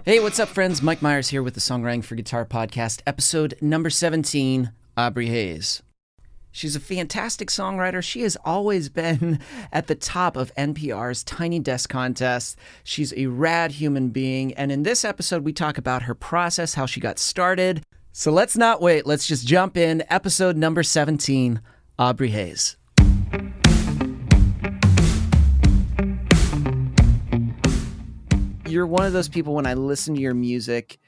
Hey, what's up, friends? Mike Myers here with the Songwriting for Guitar podcast, episode number 17, Aubrey Hays. She's a fantastic songwriter. She has always been at the top of NPRs Tiny Desk Contest. She's a rad human being, and in this episode, we talk about her process, how she got started. So let's not wait. Let's just jump in. Episode number 17, Aubrey Hays. You're one of those people when I listen to your music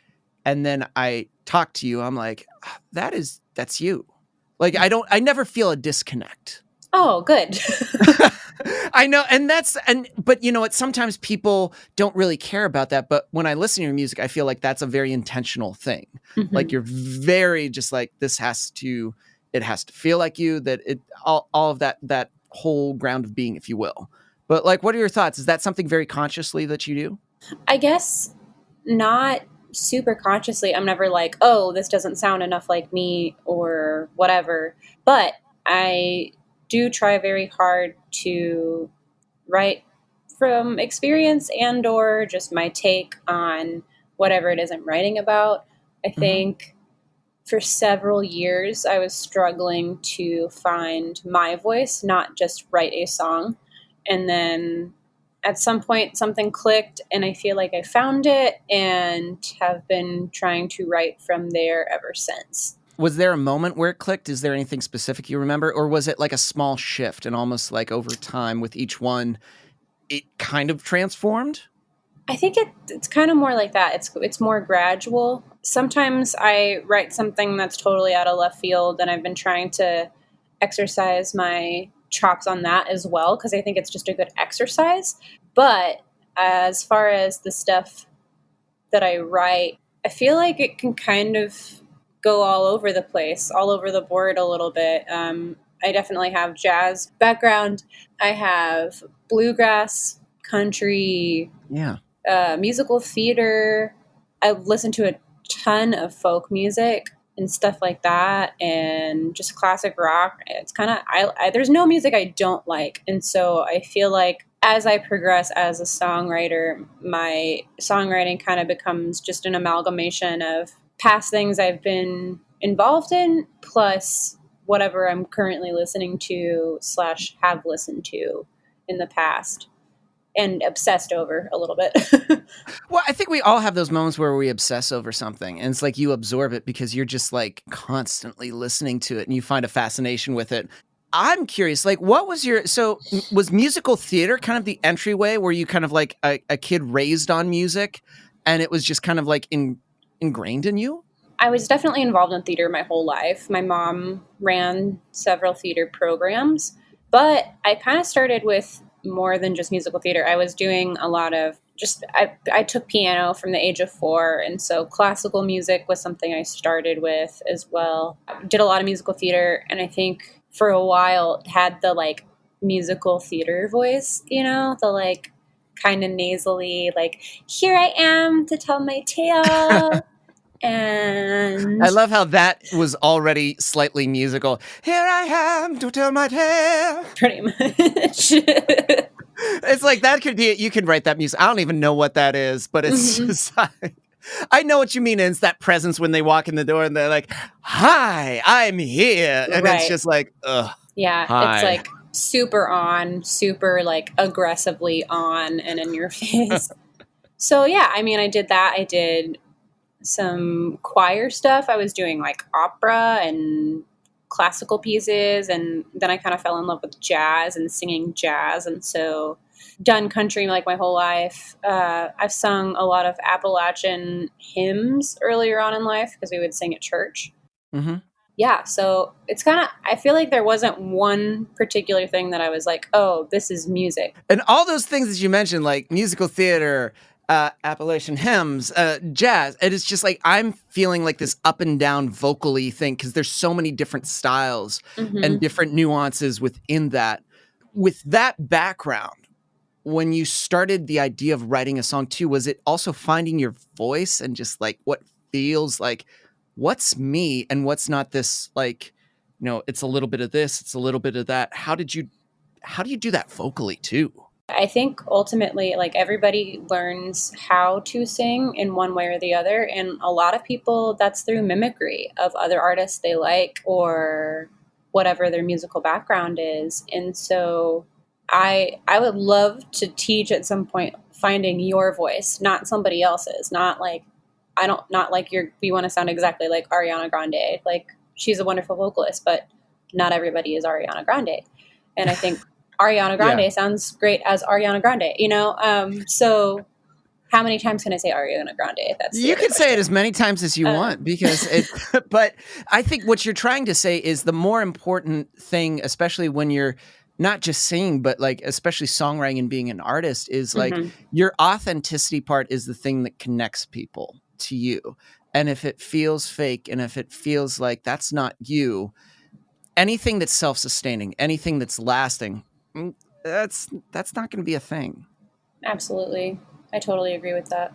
and then I talk to you, I'm like, that's you. Like, I never feel a disconnect. Oh, good. I know. But you know what? Sometimes people don't really care about that. But when I listen to your music, I feel like that's a very intentional thing. Mm-hmm. Like you're very just like, it has to feel like you, that all of that whole ground of being, if you will. But like, what are your thoughts? Is that something very consciously that you do? I guess not super consciously. I'm never like, oh, this doesn't sound enough like me or whatever. But I do try very hard to write from experience and or just my take on whatever it is I'm writing about. I think for several years I was struggling to find my voice, not just write a song. And then at some point something clicked and I feel like I found it and have been trying to write from there ever since. Was there a moment where it clicked? Is there anything specific you remember? Or was it like a small shift and almost like over time with each one, it kind of transformed? I think it's kind of more like that. It's more gradual. Sometimes I write something that's totally out of left field and I've been trying to exercise my chops on that as well because I think it's just a good exercise. But as far as the stuff that I write, I feel like it can kind of go all over the place, all over the board a little bit. I definitely have jazz background. I have bluegrass, country, musical theater. I listen to a ton of folk music and stuff like that, and just classic rock. It's kind of, there's no music I don't like. And so I feel like as I progress as a songwriter, my songwriting kind of becomes just an amalgamation of past things I've been involved in, plus whatever I'm currently listening to / have listened to in the past. And obsessed over a little bit. Well, I think we all have those moments where we obsess over something and it's like you absorb it because you're just like constantly listening to it and you find a fascination with it. I'm curious, like was musical theater kind of the entryway? Were you kind of like a kid raised on music and it was just kind of like ingrained in you? I was definitely involved in theater my whole life. My mom ran several theater programs, but I kind of started with more than just musical theater. I was doing a lot of I took piano from the age of 4. And so classical music was something I started with as well. I did a lot of musical theater. And I think for a while had the like musical theater voice, you know, the like kind of nasally, like, here I am to tell my tale. And I love how that was already slightly musical. Here I am to tell my tale. Pretty much. It's like that could be it. You can write that music. I don't even know what that is, but it's just like, I know what you mean. It's that presence when they walk in the door and they're like, hi, I'm here. And It's just like, ugh. Yeah. Hi. It's like super like aggressively on and in your face. So yeah, I mean, I did that. I did some choir stuff. I was doing like opera and classical pieces, and then I kind of fell in love with jazz and singing jazz, and so done country like my whole life. I've sung a lot of Appalachian hymns earlier on in life because we would sing at church. Mm-hmm. Yeah, so it's kind of, I feel like there wasn't one particular thing that I was like, oh, this is music. And all those things that you mentioned, like musical theater, Appalachian hymns, jazz. And it's just like, I'm feeling like this up and down vocally thing because there's so many different styles and different nuances within that. With that background, when you started the idea of writing a song too, was it also finding your voice and just like what feels like, what's me and what's not this, like, you know, it's a little bit of this, it's a little bit of that. How do you do that vocally too? I think ultimately, like, everybody learns how to sing in one way or the other. And a lot of people, that's through mimicry of other artists they like or whatever their musical background is. And so I would love to teach at some point finding your voice, not somebody else's, not like, not like we want to sound exactly like Ariana Grande. Like, she's a wonderful vocalist, but not everybody is Ariana Grande. And I think Ariana Yeah. Grande sounds great as Ariana Grande, you know? So how many times can I say Ariana Grande? That's the You other can say it question. as many times as you want because it, but I think what you're trying to say is the more important thing, especially when you're not just singing, but like, especially songwriting and being an artist, is like Mm-hmm. your authenticity part is the thing that connects people to you. And if it feels fake and if it feels like that's not you, anything that's self-sustaining, anything that's lasting, that's not going to be a thing. Absolutely. I totally agree with that.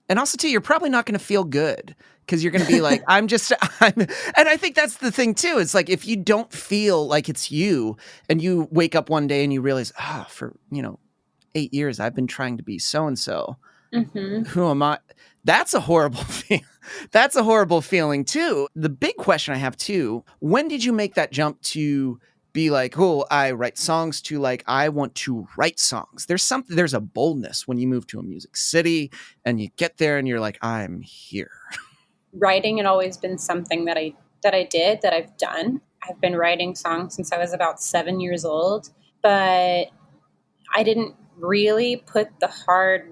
And also, too, you're probably not going to feel good because you're going to be like, and I think that's the thing, too. It's like if you don't feel like it's you and you wake up one day and you realize, for, 8 years, I've been trying to be so-and-so. Mm-hmm. Who am I? That's a horrible feeling. That's a horrible feeling, too. The big question I have, too, when did you make that jump to be like, oh, I write songs to like, I want to write songs? There's a boldness when you move to a music city and you get there and you're like, I'm here. Writing had always been something that I've done. I've been writing songs since I was about 7 years old, but I didn't really put the hard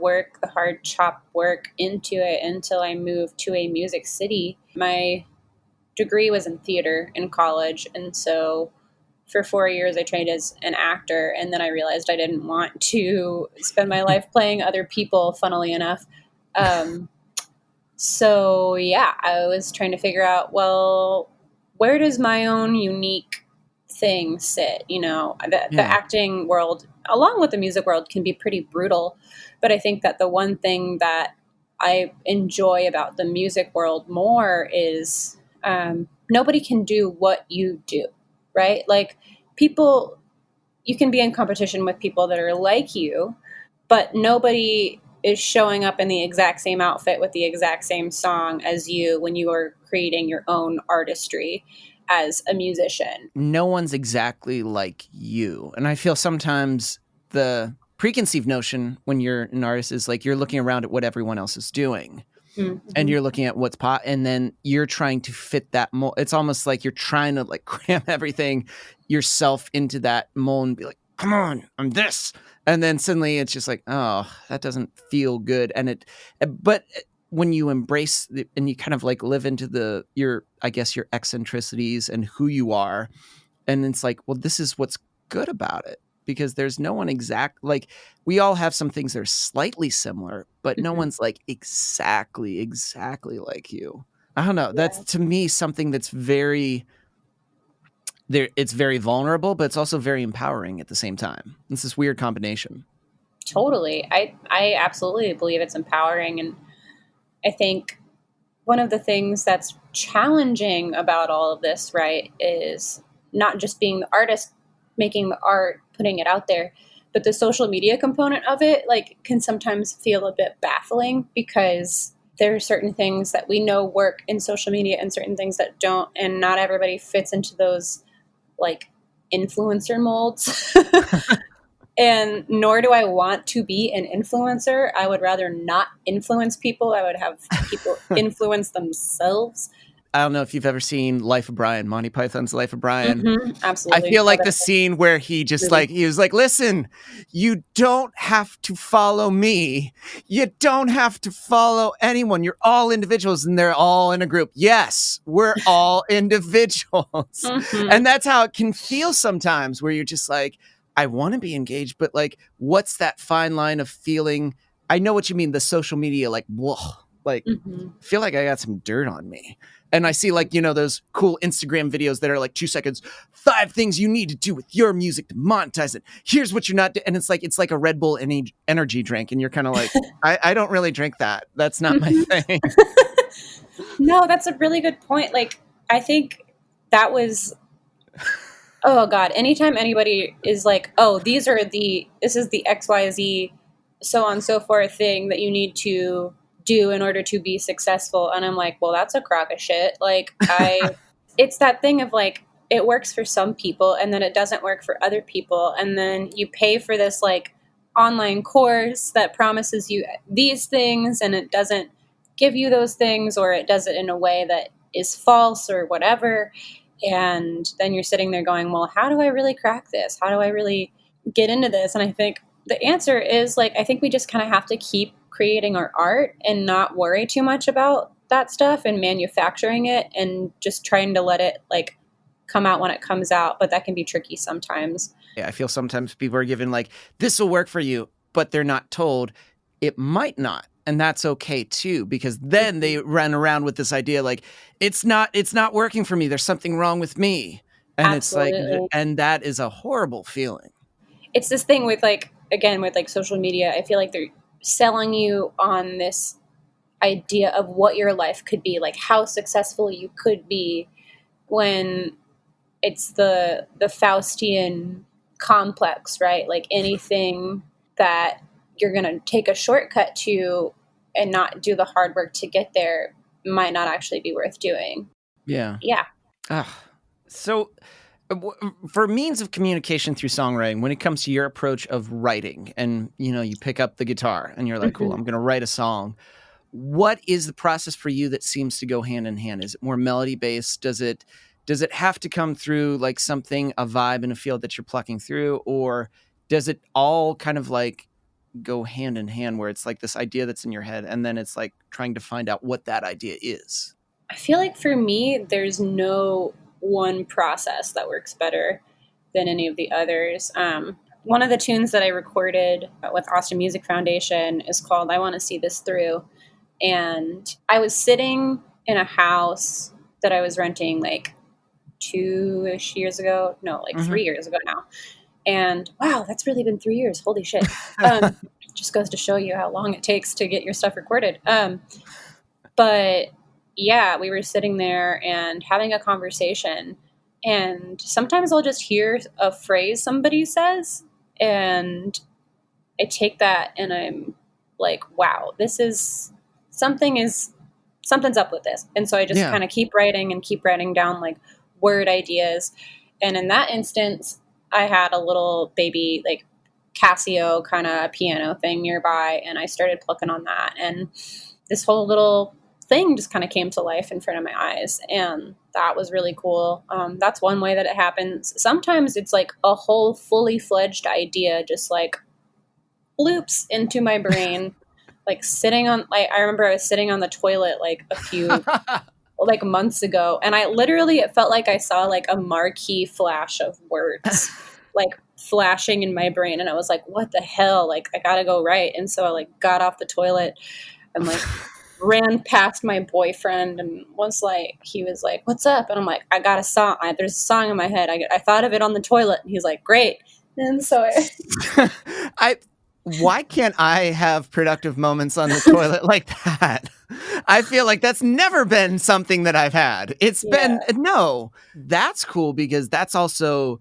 chop work into it until I moved to a music city. My degree was in theater in college, and so for 4 years I trained as an actor, and then I realized I didn't want to spend my life playing other people, funnily enough. So yeah, I was trying to figure out, well, where does my own unique thing sit? The Yeah. acting world, along with the music world, can be pretty brutal. But I think that the one thing that I enjoy about the music world more is nobody can do what you do, right? Like, people, you can be in competition with people that are like you, but nobody is showing up in the exact same outfit with the exact same song as you when you are creating your own artistry as a musician. No one's exactly like you. And I feel sometimes the preconceived notion when you're an artist is like you're looking around at what everyone else is doing. Mm-hmm. And you're looking at what's and then you're trying to fit that mold. It's almost like you're trying to like cram everything yourself into that mold and be like, come on, I'm this. And then suddenly it's just like, oh, that doesn't feel good. But when you embrace and you kind of like live into your eccentricities and who you are, and it's like, well, this is what's good about it. Because there's no one like we all have some things that are slightly similar, but no one's like exactly like you. I don't know. Yeah. That's to me something that's very there. It's very vulnerable, but it's also very empowering at the same time. It's this weird combination. Totally. I absolutely believe it's empowering. And I think one of the things that's challenging about all of this, right, is not just being the artist, making the art, putting it out there, but the social media component of it, like, can sometimes feel a bit baffling because there are certain things that we know work in social media and certain things that don't, and not everybody fits into those like influencer molds. And nor do I want to be an influencer. I would rather not influence people. I would have people influence themselves. I don't know if you've ever seen Life of Brian, Monty Python's Life of Brian. Mm-hmm, absolutely. I feel like the scene where he was like, listen, you don't have to follow me. You don't have to follow anyone. You're all individuals and they're all in a group. Yes, we're all individuals. Mm-hmm. And that's how it can feel sometimes where you're just like, I want to be engaged, but like, what's that fine line of feeling? I know what you mean. The social media, like, whoa, like, I feel like I got some dirt on me. And I see like, those cool Instagram videos that are like 2 seconds, 5 things you need to do with your music to monetize it. Here's what you're not doing. And it's like a Red Bull energy drink. And you're kind of like, I don't really drink that. That's not my thing. No, that's a really good point. Like, I think that was Oh God, anytime anybody is like, oh, this is the XYZ so on and so forth thing that you need to do in order to be successful. And I'm like, well, that's a crock of shit. Like it's that thing of like, it works for some people and then it doesn't work for other people. And then you pay for this like online course that promises you these things and it doesn't give you those things, or it does it in a way that is false or whatever. And then you're sitting there going, well, how do I really crack this? How do I really get into this? And I think the answer is like, I think we just kind of have to keep creating our art and not worry too much about that stuff and manufacturing it and just trying to let it like come out when it comes out. But that can be tricky sometimes. Yeah, I feel sometimes people are given like, this will work for you, but they're not told it might not. And that's okay too, because then they run around with this idea like, it's not working for me. There's something wrong with me. And Absolutely. it's like, and that is a horrible feeling. It's this thing with like, again, with like social media, I feel like they're selling you on this idea of what your life could be, like how successful you could be, when it's the Faustian complex, right? Like anything that you're going to take a shortcut to and not do the hard work to get there might not actually be worth doing. Yeah. Yeah. So for means of communication through songwriting, when it comes to your approach of writing and, you pick up the guitar and you're like, cool, I'm going to write a song. What is the process for you that seems to go hand in hand? Is it more melody based? Does it have to come through like something, a vibe and a feel that you're plucking through? Or does it all kind of like go hand in hand where it's like this idea that's in your head and then it's like trying to find out what that idea is? I feel like for me, there's no one process that works better than any of the others. One of the tunes that I recorded with Austin Music Foundation is called I Want to See This Through. And I was sitting in a house that I was renting like 2-ish years ago. No, like 3 years ago now. And wow, that's really been 3 years. Holy shit. Just goes to show you how long it takes to get your stuff recorded. But yeah, we were sitting there and having a conversation. And sometimes I'll just hear a phrase somebody says, and I take that and I'm like, wow, something's up with this. And so I just kind of keep writing down like word ideas. And in that instance, I had a little baby like Casio kind of piano thing nearby, and I started plucking on that. And this whole little thing just kind of came to life in front of my eyes, and that was really cool. That's one way that it happens. Sometimes it's like a whole fully fledged idea just like loops into my brain. Like I remember I was sitting on the toilet like a few like months ago, and it felt like I saw like a marquee flash of words like flashing in my brain, and I was like, what the hell, like I gotta go write. And so I like got off the toilet and like ran past my boyfriend and he was like, what's up? And I'm like, I got a song. There's a song in my head. I thought of it on the toilet. And he's like, great. And so why can't I have productive moments on the toilet like that? I feel like that's never been something that I've had. It's been, no, that's cool because that's also,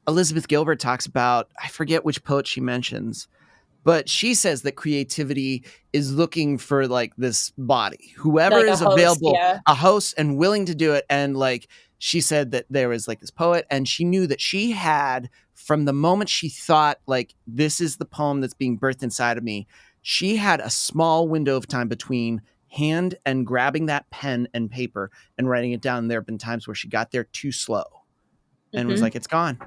Elizabeth Gilbert talks about, I forget which poet she mentions, but she says that creativity is looking for like this body, whoever like is a host, available, yeah. a host and willing to do it. And like, she said that there was like this poet and she knew that she had, from the moment she thought like, this is the poem that's being birthed inside of me, she had a small window of time between hand and grabbing that pen and paper and writing it down. There have been times where she got there too slow and was like, it's gone.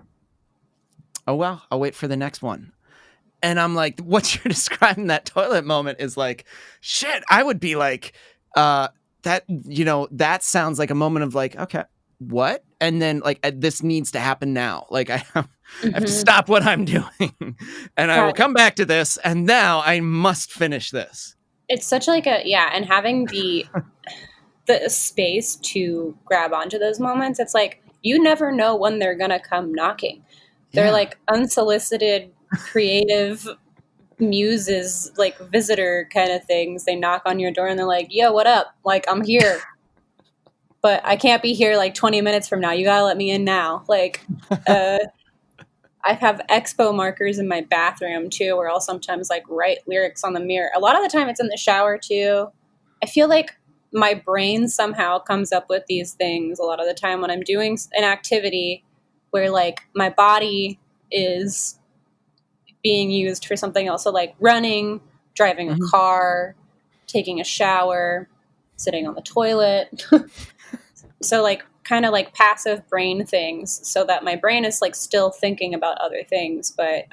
Oh, well, I'll wait for the next one. And I'm like, what you're describing that toilet moment is like, shit, I would be like, that sounds like a moment of like, okay, what? And then like, this needs to happen now. Like I have to stop what I'm doing and I will come back to this. And now I must finish this. It's such like and having the space to grab onto those moments. It's like, you never know when they're going to come knocking. They're like unsolicited, creative muses, like visitor kind of things. They knock on your door and they're like, yo, what up? Like, I'm here. but I can't be here like 20 minutes from now. You gotta let me in now. Like, I have expo markers in my bathroom too, where I'll sometimes like write lyrics on the mirror. A lot of the time it's in the shower too. I feel like my brain somehow comes up with these things a lot of the time when I'm doing an activity where like my body is being used for something else. So like running, driving a car, taking a shower, sitting on the toilet. So like kind of like passive brain things, so that my brain is like still thinking about other things, but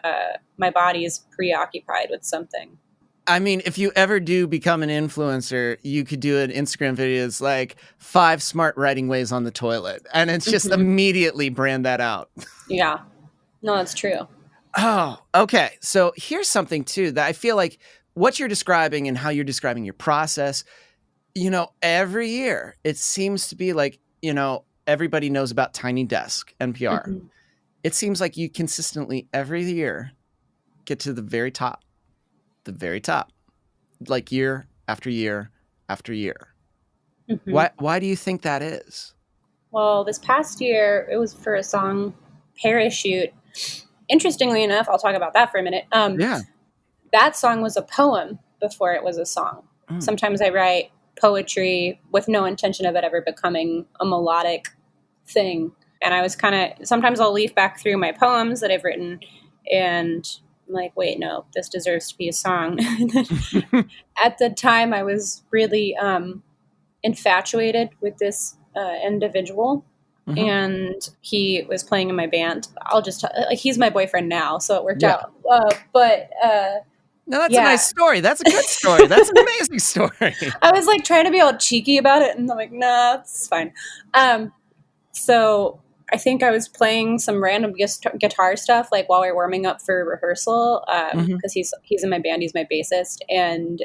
my body is preoccupied with something. I mean, if you ever do become an influencer, you could do an Instagram video that's like 5 smart writing ways on the toilet. And it's just immediately brand that out. Yeah. No, that's true. Oh, okay. So here's something too that I feel like what you're describing and how you're describing your process, every year it seems to be like, everybody knows about Tiny Desk, NPR. It seems like you consistently every year get to the very top, like year after year after year. Why do you think that is? Well, this past year, it was for a song, Parachute. Interestingly enough, I'll talk about that for a minute. Yeah. That song was a poem before it was a song. Sometimes I write poetry with no intention of it ever becoming a melodic thing. And I was sometimes I'll leaf back through my poems that I've written and I'm like, wait, no, this deserves to be a song. At the time, I was really infatuated with this individual. And he was playing in my band. He's my boyfriend now, so it worked out. No, that's a nice story. That's a good story. That's an amazing story. I was like trying to be all cheeky about it, and I'm like, nah, it's fine. So I think I was playing some random guitar stuff like while we were warming up for rehearsal because he's in my band. He's my bassist, and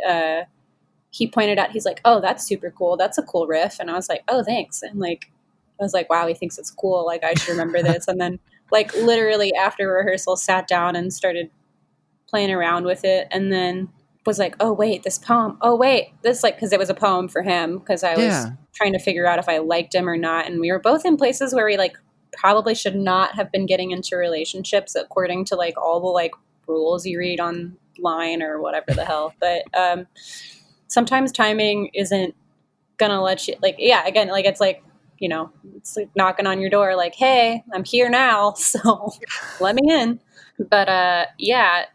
he pointed out, he's like, "Oh, that's super cool. That's a cool riff." And I was like, "Oh, thanks." And like, I was like, "Wow, he thinks it's cool. Like, I should remember this." And then like literally after rehearsal, sat down and started playing around with it, and then was like, oh wait, this poem, oh wait, this, like, because it was a poem for him, because I was trying to figure out if I liked him or not, and we were both in places where we like probably should not have been getting into relationships according to like all the like rules you read online or whatever the hell. But sometimes timing isn't gonna let you, like, again, like it's like, it's like knocking on your door like, hey, I'm here now, so let me in. But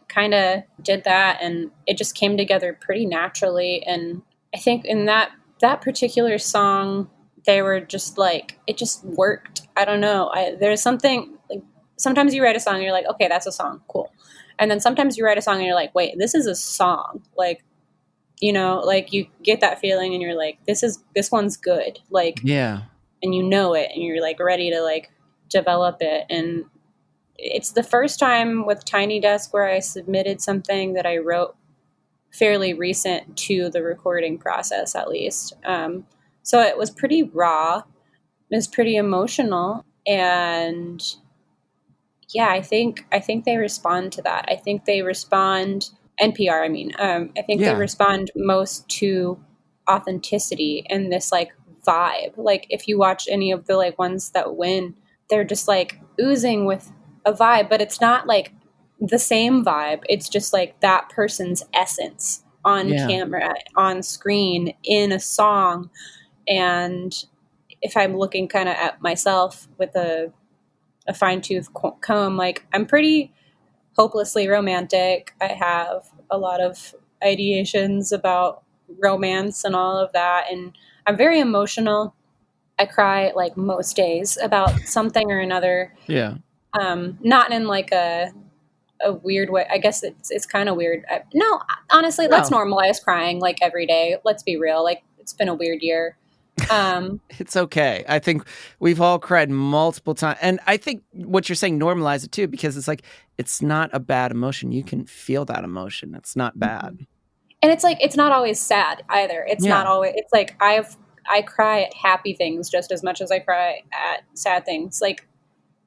kind of did that, and it just came together pretty naturally. And I think in that particular song, they were just like, it just worked. I don't know. There's something like, sometimes you write a song and you're like, okay, that's a song, cool. And then sometimes you write a song and you're like, wait, this is a song. Like, like you get that feeling and you're like, this one's good. Like, yeah. And you know it, and you're like ready to like develop it. And it's the first time with Tiny Desk where I submitted something that I wrote fairly recent to the recording process, at least. So it was pretty raw. It was pretty emotional. And I think they respond to that. I think they respond, NPR, I mean, I think they respond most to authenticity and this like vibe. Like if you watch any of the like ones that win, they're just like oozing with a vibe, but it's not like the same vibe. It's just like that person's essence on camera, on screen, in a song. And if I'm looking kind of at myself with a fine-tooth comb, like I'm pretty hopelessly romantic. I have a lot of ideations about romance and all of that, and I'm very emotional. I cry like most days about something or another. Yeah. Not in like a weird way. I guess it's kind of weird. No, honestly, let's normalize crying like every day. Let's be real. Like it's been a weird year. It's okay. I think we've all cried multiple times. And I think what you're saying, normalize it too, because it's like, it's not a bad emotion. You can feel that emotion. It's not bad. And it's like, it's not always sad either. It's not always, it's like, I cry at happy things just as much as I cry at sad things. Like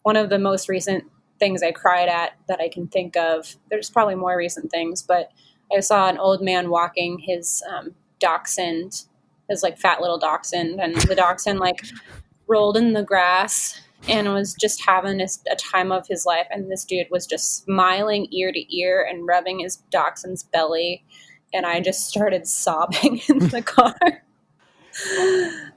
one of the most recent things I cried at that I can think of, there's probably more recent things, but I saw an old man walking his dachshund his like fat little dachshund, and the dachshund like rolled in the grass and was just having a time of his life. And this dude was just smiling ear to ear and rubbing his dachshund's belly. And I just started sobbing in the car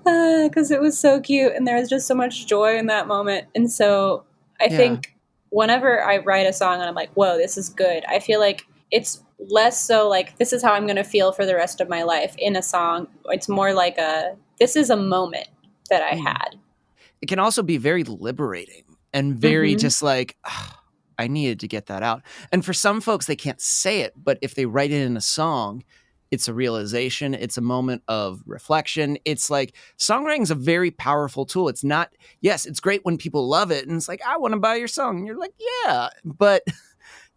because it was so cute. And there was just so much joy in that moment. And so I Yeah. think whenever I write a song and I'm like, whoa, this is good, I feel like it's less so like, this is how I'm going to feel for the rest of my life in a song. It's more like this is a moment that I had. It can also be very liberating and very just like, I needed to get that out. And for some folks, they can't say it, but if they write it in a song, it's a realization. It's a moment of reflection. It's like songwriting is a very powerful tool. It's not, yes, it's great when people love it. And it's like, I want to buy your song. And you're like, yeah. But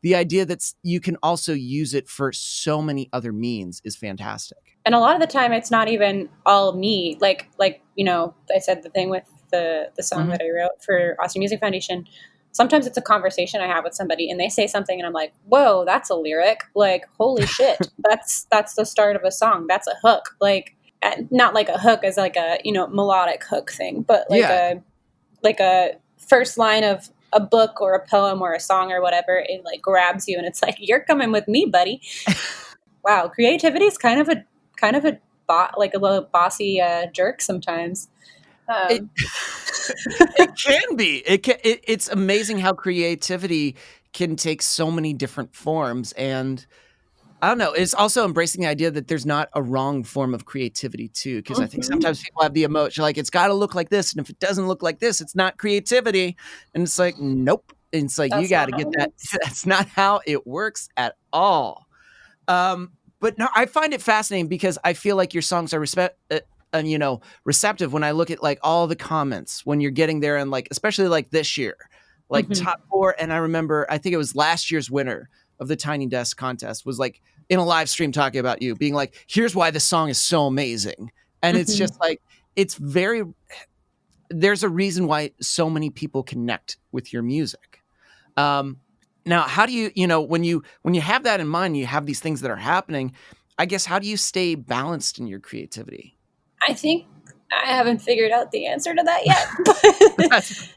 the idea that you can also use it for so many other means is fantastic. And a lot of the time, it's not even all me. Like you know, I said the thing with the song that I wrote for Austin Music Foundation. Sometimes it's a conversation I have with somebody and they say something and I'm like, whoa, that's a lyric. Like, holy shit. That's the start of a song. That's a hook. Like, not like a hook as like a, you know, melodic hook thing, but like a first line of a book or a poem or a song or whatever. It like grabs you and it's like, you're coming with me, buddy. Wow. Creativity is kind of a like a little bossy jerk sometimes. It can be. It's amazing how creativity can take so many different forms. And I don't know. It's also embracing the idea that there's not a wrong form of creativity too. Because I think sometimes people have the emotion like it's got to look like this, and if it doesn't look like this, it's not creativity. And it's like, nope. And it's like, you got to get that. That's not how it works at all. But no, I find it fascinating because I feel like your songs are receptive when I look at like all the comments when you're getting there, and like especially like this year, like top 4. And I remember, I think it was last year's winner of the Tiny Desk Contest was like in a live stream talking about you, being like, "Here's why this song is so amazing," and it's just like there's a reason why so many people connect with your music. Now, how do you when you have that in mind, you have these things that are happening, I guess, how do you stay balanced in your creativity? I think I haven't figured out the answer to that yet. But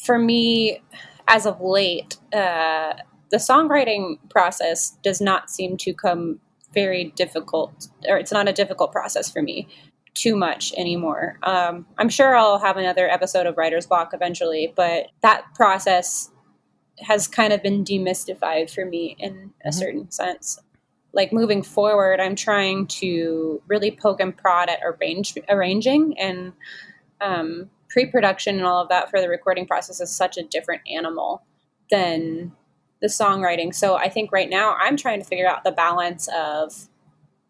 for me, as of late, the songwriting process does not seem to come very difficult, or it's not a difficult process for me too much anymore. I'm sure I'll have another episode of Writer's Block eventually, but that process has kind of been demystified for me in a certain sense. Like moving forward, I'm trying to really poke and prod at arranging and pre-production and all of that for the recording process is such a different animal than the songwriting. So I think right now I'm trying to figure out the balance of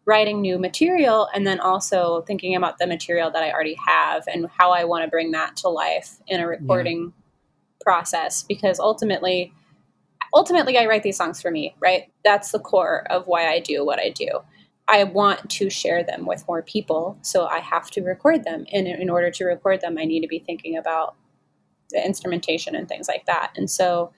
writing new material and then also thinking about the material that I already have and how I want to bring that to life in a recording process. Because ultimately I write these songs for me, right? That's the core of why I do what I do. I want to share them with more people, so I have to record them. And in order to record them, I need to be thinking about the instrumentation and things like that. And so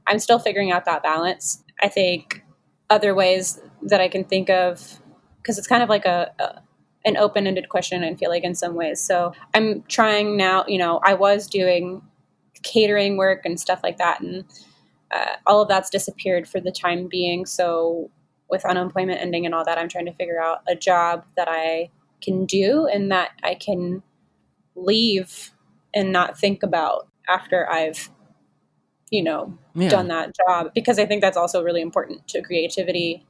I'm still figuring out that balance. I think other ways that I can think of, because it's kind of like an open-ended question, I feel like, in some ways. So I'm trying now, I was doing catering work and stuff like that, and all of that's disappeared for the time being. So with unemployment ending and all that, I'm trying to figure out a job that I can do and that I can leave and not think about after I've, done that job. Because I think that's also really important to creativity,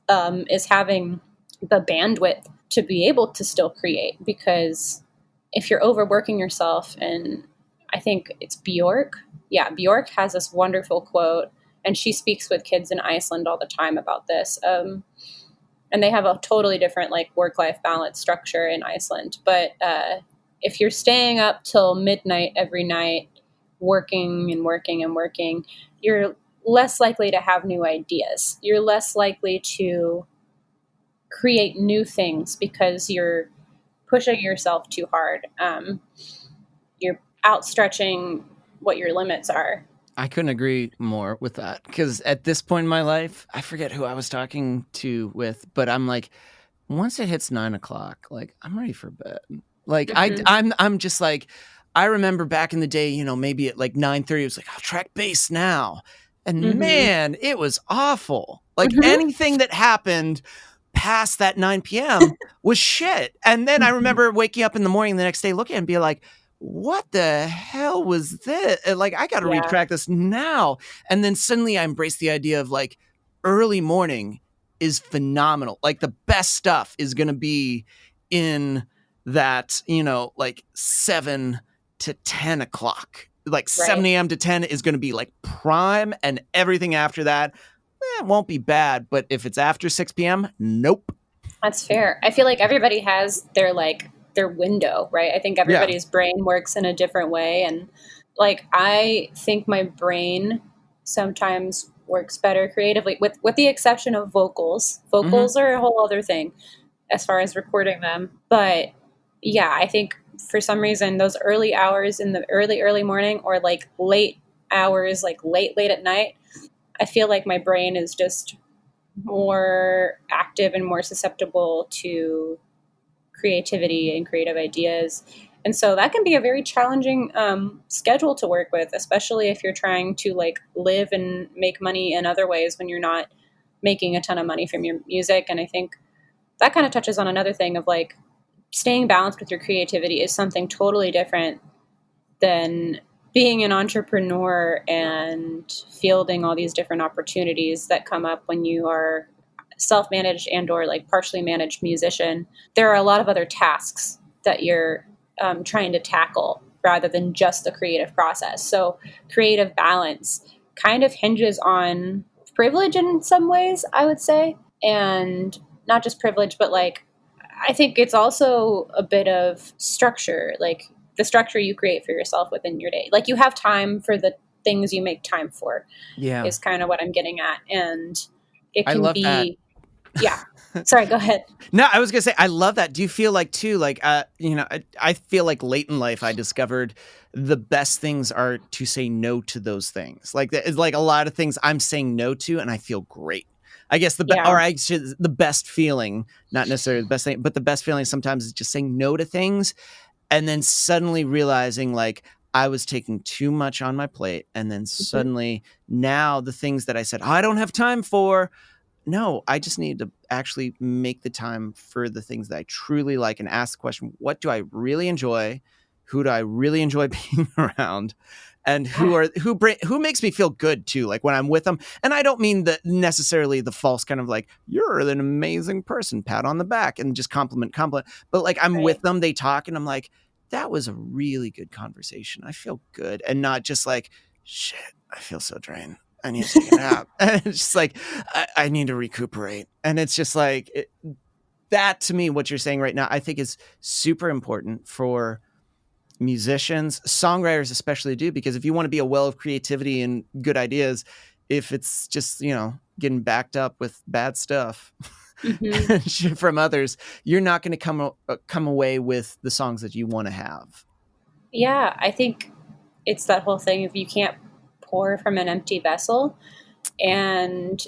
is having the bandwidth to be able to still create. Because if you're overworking yourself, and I think it's Bjork. Yeah, Bjork has this wonderful quote, and she speaks with kids in Iceland all the time about this. And they have a totally different work-life balance structure in Iceland. But if you're staying up till midnight every night, working and working and working, you're less likely to have new ideas. You're less likely to create new things because you're pushing yourself too hard. You're outstretching what your limits are. I couldn't agree more with that, because at this point in my life, I forget who I was talking to with, but I'm like, once it hits 9 o'clock, like I'm ready for bed. Like Hmm. I'm just like, I remember back in the day, maybe at like 9:30, it was like, I'll track bass now. And Hmm. man, it was awful. Like Hmm. anything that happened past that 9 p.m. was shit. And then I Hmm. remember waking up in the morning the next day looking and be like, what the hell was this? And like, I got to Yeah. retrack this now. And then suddenly I embraced the idea of like early morning is phenomenal. Like the best stuff is going to be in that, like 7 to 10 o'clock. Like 7 Right. a.m. to 10 is going to be like prime, and everything after that, it won't be bad. But if it's after 6 p.m., nope. That's fair. I feel like everybody has their window, right? I think Yeah. everybody's brain works in a different way, and like I think my brain sometimes works better creatively with the exception of vocals. Mm-hmm. Vocals are a whole other thing as far as recording them. But yeah, I think for some reason those early hours in the early morning or like late hours, like late at night, I feel like my brain is just more active and more susceptible to creativity and creative ideas. And so that can be a very challenging schedule to work with, especially if you're trying to like live and make money in other ways when you're not making a ton of money from your music. And I think that kind of touches on another thing of like staying balanced with your creativity is something totally different than being an entrepreneur and fielding all these different opportunities that come up when you are self-managed and or like partially managed musician. There are a lot of other tasks that you're trying to tackle rather than just the creative process. So creative balance kind of hinges on privilege in some ways, I would say, and not just privilege, but like I think it's also a bit of structure, like the structure you create for yourself within your day. Like you have time for the things you make time for, Yeah. is kind of what I'm getting at. And it I can love that. be, yeah. Sorry, go ahead. No, I was gonna say I love that. Do you feel like too, like I feel like late in life I discovered the best things are to say no to those things. Like it's like a lot of things I'm saying no to, and I feel great. I guess Yeah. the best feeling, not necessarily the best thing, but the best feeling sometimes is just saying no to things, and then suddenly realizing like I was taking too much on my plate, and then Hmm. suddenly now the things that I said I don't have time for, no, I just need to actually make the time for the things that I truly like and ask the question, what do I really enjoy? Who do I really enjoy being around? And Yeah. who makes me feel good too, like when I'm with them. And I don't mean that necessarily the false kind of like, you're an amazing person, pat on the back and just compliment. But like I'm with Right. them, they talk, and I'm like, that was a really good conversation. I feel good. And not just like, shit, I feel so drained. I need to take a nap. And it's just like, I need to recuperate. And it's just like, that to me, what you're saying right now, I think is super important for musicians, songwriters especially do, because if you want to be a well of creativity and good ideas, if it's just, getting backed up with bad stuff Hmm. from others, you're not going to come away with the songs that you want to have. Yeah. I think it's that whole thing of you can't pour from an empty vessel. And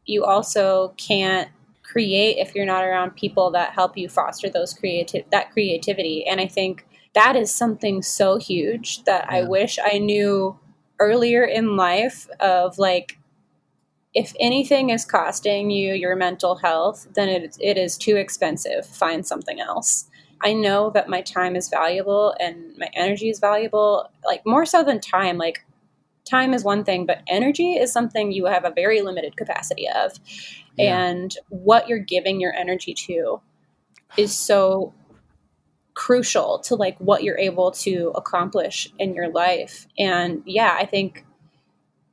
you also can't create if you're not around people that help you foster that creativity. And I think that is something so huge that I Yeah. wish I knew earlier in life of like if anything is costing you your mental health, then it is too expensive. Find something else. I know that my time is valuable and my energy is valuable, like more so than time. Like time is one thing, but energy is something you have a very limited capacity of. Yeah. And what you're giving your energy to is so crucial to like what you're able to accomplish in your life. And yeah, I think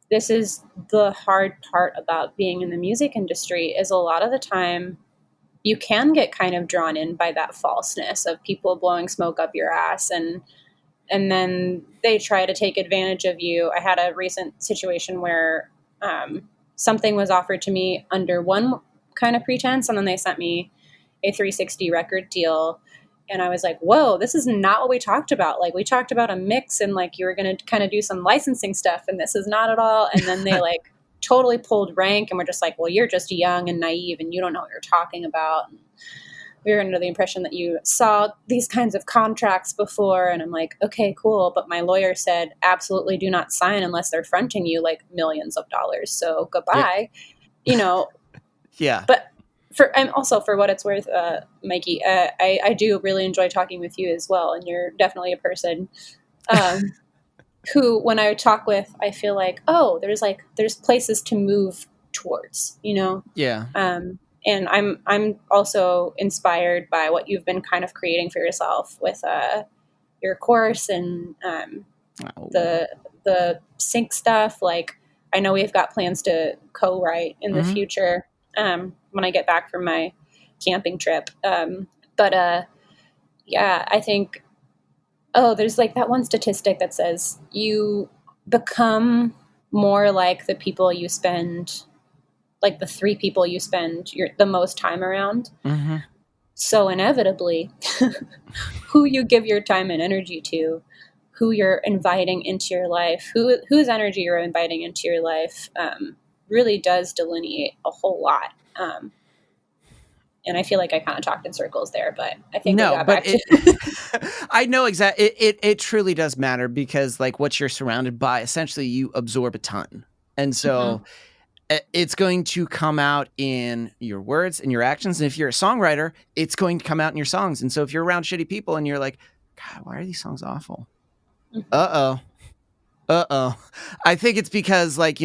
this is the hard part about being in the music industry is a lot of the time you can get kind of drawn in by that falseness of people blowing smoke up your ass and then they try to take advantage of you. I had a recent situation where something was offered to me under one kind of pretense, and then they sent me a 360 record deal. And I was like, whoa, this is not what we talked about. Like, we talked about a mix and like you were going to kind of do some licensing stuff, and this is not at all. And then they like totally pulled rank, and we're just like, well, you're just young and naive and you don't know what you're talking about. And we were under the impression that you saw these kinds of contracts before. And I'm like, okay, cool. But my lawyer said, absolutely do not sign unless they're fronting you like millions of dollars. So goodbye, Yeah. But and also for what it's worth, Mikey, I do really enjoy talking with you as well. And you're definitely a person who, when I talk with, I feel like, oh, there's places to move towards, Yeah. And I'm also inspired by what you've been kind of creating for yourself with your course and the sync stuff. Like, I know we've got plans to co-write in the future when I get back from my camping trip. Yeah, I think, there's like that one statistic that says you become more like the people you spend, like the 3 people you spend the most time around. Mm-hmm. So inevitably, who you give your time and energy to, who you're inviting into your life, whose energy you're inviting into your life, really does delineate a whole lot. And I feel like I kind of talked in circles there, but I think we got back to. I know exactly. It truly does matter, because like what you're surrounded by, essentially you absorb a ton. And so it's going to come out in your words and your actions. And if you're a songwriter, it's going to come out in your songs. And so if you're around shitty people and you're like, God, why are these songs awful? Uh-oh. I think it's because, like,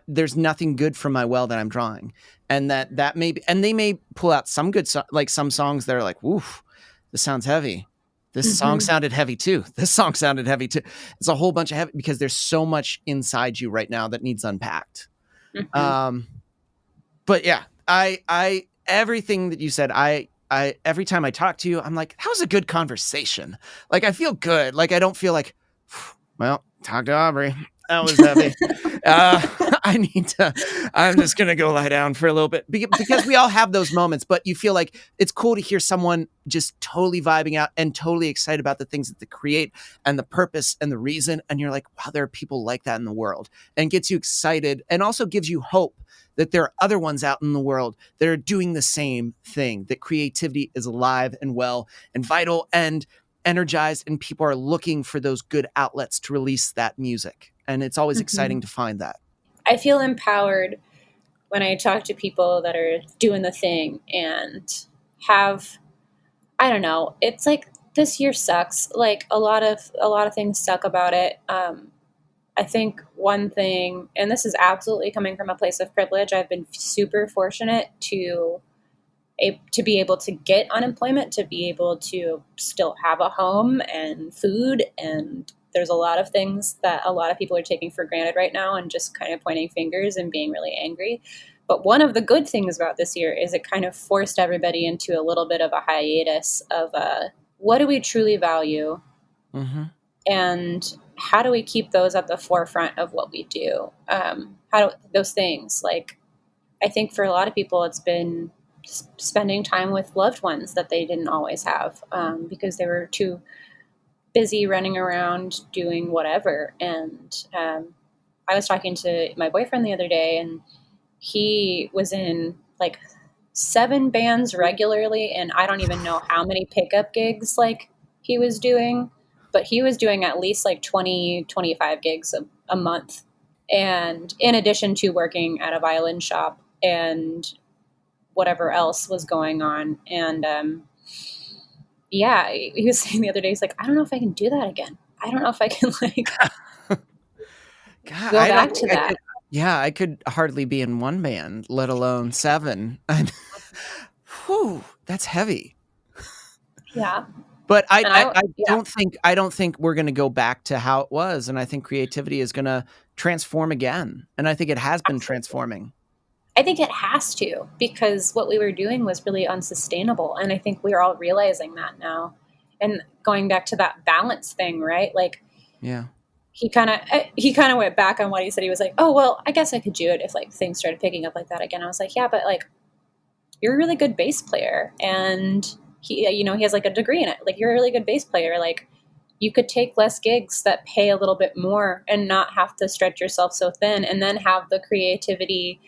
there's nothing good from my well that I'm drawing. And that may be, and they may pull out some good, like some songs that are like, woof, this sounds heavy. This song sounded heavy too. This song sounded heavy too. It's a whole bunch of heavy, because there's so much inside you right now that needs unpacked. But yeah, I everything that you said, I every time I talk to you, I'm like, that was a good conversation. Like, I feel good. Like, I don't feel like, well, talk to Aubrey. That was heavy. I'm just going to go lie down for a little bit, because we all have those moments, but you feel like it's cool to hear someone just totally vibing out and totally excited about the things that they create and the purpose and the reason. And you're like, wow, there are people like that in the world, and gets you excited, and also gives you hope that there are other ones out in the world that are doing the same thing, that creativity is alive and well and vital and energized, and people are looking for those good outlets to release that music. And it's always exciting to find that. I feel empowered when I talk to people that are doing the thing and have, I don't know, it's like, this year sucks. Like, a lot of things suck about it. I think one thing, and this is absolutely coming from a place of privilege, I've been super fortunate to be able to get unemployment, to be able to still have a home and food. And there's a lot of things that a lot of people are taking for granted right now and just kind of pointing fingers and being really angry. But one of the good things about this year is it kind of forced everybody into a little bit of a hiatus of what do we truly value? And how do we keep those at the forefront of what we do? Those things, like, I think for a lot of people, it's been spending time with loved ones that they didn't always have, because they were too busy running around doing whatever. And I was talking to my boyfriend the other day, and he was in like 7 bands regularly, and I don't even know how many pickup gigs like he was doing, but he was doing at least like 20, 25 gigs a month. And in addition to working at a violin shop and whatever else was going on. And he was saying the other day, he's like, I don't know if I can do that again. I don't know if I can like God, go back to that. I could hardly be in one band, let alone 7. Whew, that's heavy. Yeah. But I don't think we're going to go back to how it was. And I think creativity is going to transform again. And I think it has been transforming. I think it has to, because what we were doing was really unsustainable. And I think we're all realizing that now. And going back to that balance thing, right? Like, yeah, he kind of went back on what he said. He was like, oh, well, I guess I could do it if like things started picking up like that again. I was like, yeah, but like, you're a really good bass player. And he has like a degree in it. Like, you're a really good bass player. Like, you could take less gigs that pay a little bit more and not have to stretch yourself so thin, and then have the creativity,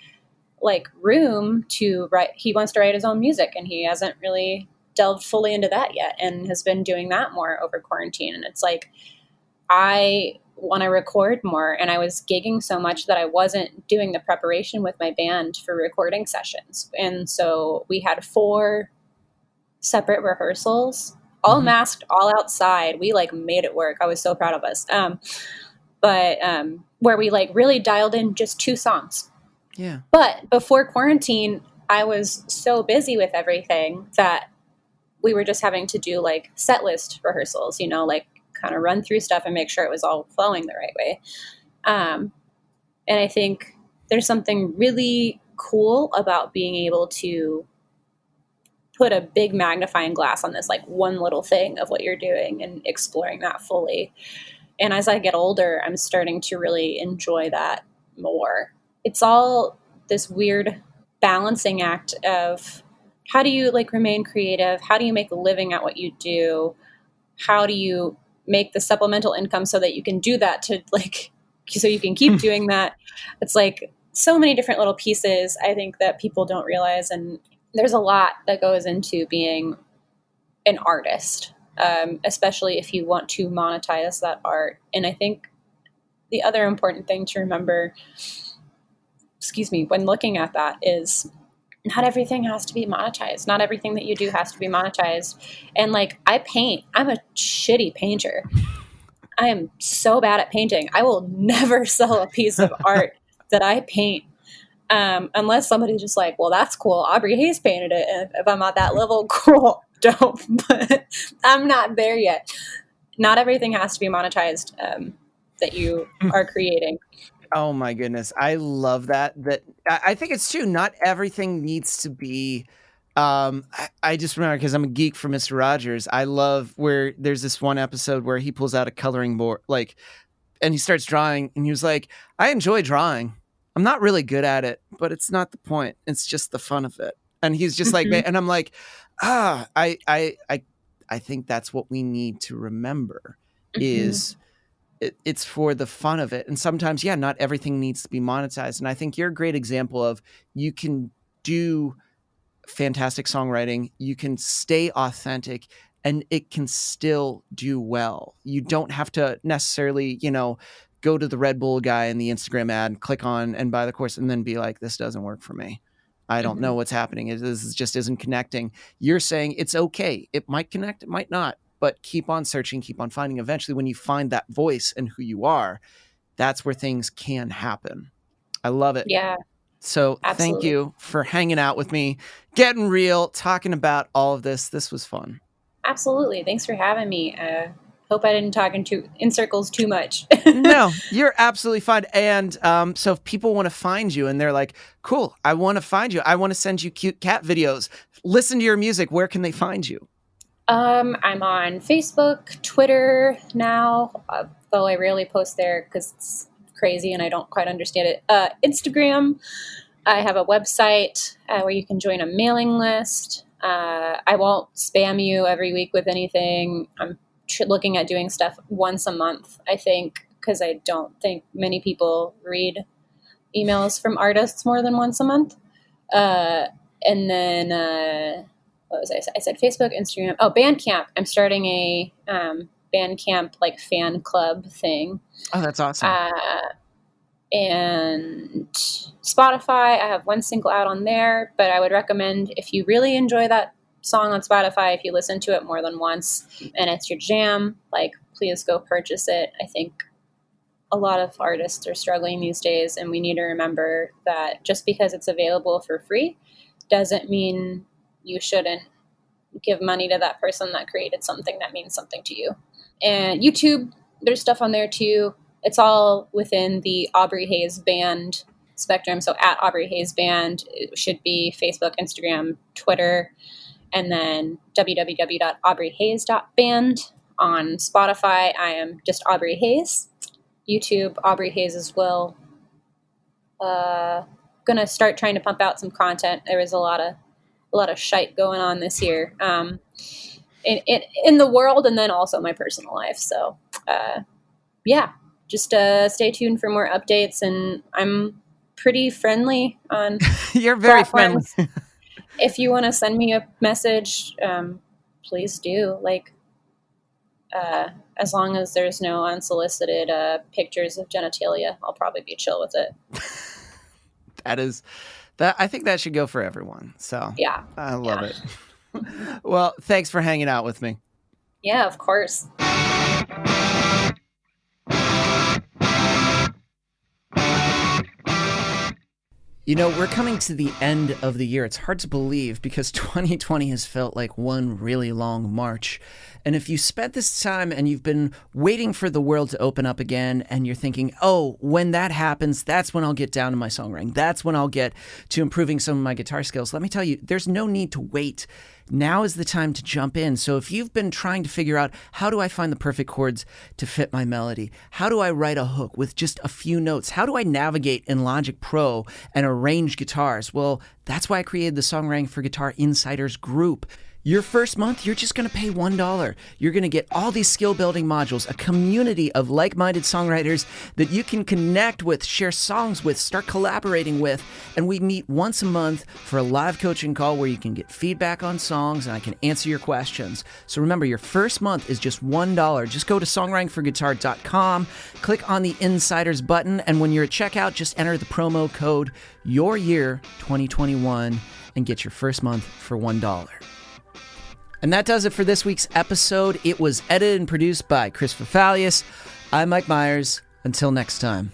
like, room to write. He wants to write his own music, and he hasn't really delved fully into that yet, and has been doing that more over quarantine. And it's like, I want to record more, and I was gigging so much that I wasn't doing the preparation with my band for recording sessions. And so we had 4 separate rehearsals, all masked, all outside. We like made it work. I was so proud of us. But where we like really dialed in just 2 songs. Yeah. But before quarantine, I was so busy with everything that we were just having to do like set list rehearsals, you know, like kind of run through stuff and make sure it was all flowing the right way. And I think there's something really cool about being able to put a big magnifying glass on this, like one little thing of what you're doing and exploring that fully. And as I get older, I'm starting to really enjoy that more. It's all this weird balancing act of, how do you like remain creative? How do you make a living at what you do? How do you make the supplemental income so that you can do that, to like, so you can keep doing that? It's like so many different little pieces, I think, that people don't realize. And there's a lot that goes into being an artist, especially if you want to monetize that art. And I think the other important thing to remember, when looking at that, is not everything has to be monetized. Not everything that you do has to be monetized. And like, I paint. I'm a shitty painter. I am so bad at painting. I will never sell a piece of art that I paint, unless somebody's just like, well, that's cool, Aubrey Hays painted it. And if I'm at that level, cool, dope. But I'm not there yet. Not everything has to be monetized, that you are creating. Oh my goodness. I love that. I think it's true. Not everything needs to be. I just remember, because I'm a geek for Mr. Rogers. I love where there's this one episode where he pulls out a coloring board, like, and he starts drawing, and he was like, I enjoy drawing. I'm not really good at it, but it's not the point. It's just the fun of it. And he's just like, and I'm like, I think that's what we need to remember is it's for the fun of it. And sometimes, yeah, not everything needs to be monetized. And I think you're a great example of, you can do fantastic songwriting, you can stay authentic, and it can still do well. You don't have to necessarily, go to the Red Bull guy in the Instagram ad and click on and buy the course and then be like, this doesn't work for me. I don't know what's happening. This just isn't connecting. You're saying it's okay. It might connect, it might not, but keep on searching, keep on finding. Eventually, when you find that voice and who you are, that's where things can happen. I love it. Yeah. So Absolutely. Thank you for hanging out with me, getting real, talking about all of this. This was fun. Absolutely. Thanks for having me. Hope I didn't talk in circles too much. No, you're absolutely fine. And so if people want to find you and they're like, cool, I want to find you, I want to send you cute cat videos, listen to your music, where can they find you? I'm on Facebook, Twitter now, though I rarely post there because it's crazy and I don't quite understand it. Instagram. I have a website where you can join a mailing list. I won't spam you every week with anything. I'm looking at doing stuff once a month, I think, because I don't think many people read emails from artists more than once a month. And then, what was I said Facebook, Instagram. Oh, Bandcamp. I'm starting a Bandcamp like fan club thing. Oh, that's awesome. And Spotify, I have one single out on there, but I would recommend, if you really enjoy that song on Spotify, if you listen to it more than once and it's your jam, like, please go purchase it. I think a lot of artists are struggling these days, and we need to remember that just because it's available for free doesn't mean you shouldn't give money to that person that created something that means something to you. And YouTube, there's stuff on there too. It's all within the Aubrey Hays Band spectrum. So at Aubrey Hays Band, it should be Facebook, Instagram, Twitter, and then www.aubreyhays.band. On Spotify, I am just Aubrey Hays. YouTube, Aubrey Hays as well. Gonna start trying to pump out some content. There was a lot of shite going on this year. in the world, and then also my personal life. So, yeah, just stay tuned for more updates. And I'm pretty friendly on You're very friendly. If you want to send me a message, please do. Like, as long as there's no unsolicited pictures of genitalia, I'll probably be chill with it. I think that should go for everyone. So yeah, I love it. Well, thanks for hanging out with me. Yeah, of course. You know, we're coming to the end of the year. It's hard to believe because 2020 has felt like one really long March. And if you spent this time and you've been waiting for the world to open up again and you're thinking, oh, when that happens, that's when I'll get down to my songwriting. That's when I'll get to improving some of my guitar skills. Let me tell you, there's no need to wait. Now is the time to jump in. So if you've been trying to figure out, how do I find the perfect chords to fit my melody? How do I write a hook with just a few notes? How do I navigate in Logic Pro and arrange guitars? Well, that's why I created the Songwriting for Guitar Insiders group. Your first month, you're just going to pay $1. You're going to get all these skill building modules, a community of like-minded songwriters that you can connect with, share songs with, start collaborating with. And we meet once a month for a live coaching call where you can get feedback on songs and I can answer your questions. So remember, your first month is just $1. Just go to songwritingforguitar.com, click on the Insiders button, and when you're at checkout, just enter the promo code YourYear2021 and get your first month for $1. And that does it for this week's episode. It was edited and produced by Chris Fafalius. I'm Mike Myers. Until next time.